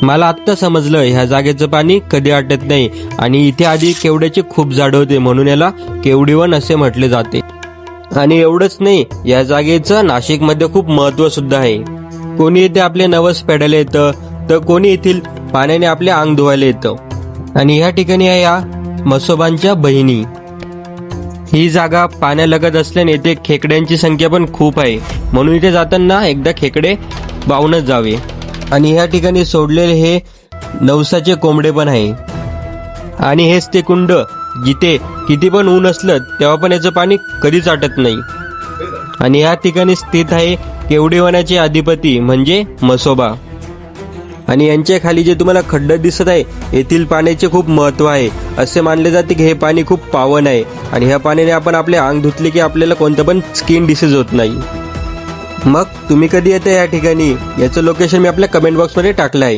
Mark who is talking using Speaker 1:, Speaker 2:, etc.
Speaker 1: मला आत्ता समजलं ह्या जागेचं पाणी कधी आटत नाही आणि इथे आधी केवड्याचे खूप झाड होते म्हणून याला केवडीवन असे म्हटले जाते. आणि एवढंच नाही, या जागेचं नाशिकमध्ये खूप महत्व सुद्धा आहे. कोणी इथे आपले नवस फेडायला येतं तर कोणी येथील पाण्याने आपले अंग धुवायला येतं. आणि ह्या ठिकाणी आहे या म्हसोबांच्या बहिणी. ही जागा पाण्यालगत असल्याने इथे खेकड्यांची संख्या पण खूप आहे म्हणून इथे जाताना एकदा खेकडे पाहूनच जावे. आणि ह्या ठिकाणी सोडलेले हे नवसाचे कोंबडे पण आहे. आणि हेच ते कुंड जिथे किती पण ऊन असलं तेव्हा पण याचं पाणी कधीच आटत नाही. आणि या ठिकाणी स्थित आहे केवडीवनाचे अधिपती म्हणजे म्हसोबा. आणि यांच्या खाली जे तुम्हाला खड्डे दिसत आहे येथील पाण्याचे खूप महत्व आहे. असे मानले जाते की हे पाणी खूप पावन आहे आणि ह्या पाण्याने आपण आपले अंग धुतले की आपल्याला कोणतं पण स्किन डिसीज होत नाही. मग तुम्ही कधी येता या ठिकाणी याचं लोकेशन मी आपल्या कमेंट बॉक्समध्ये टाकलं आहे.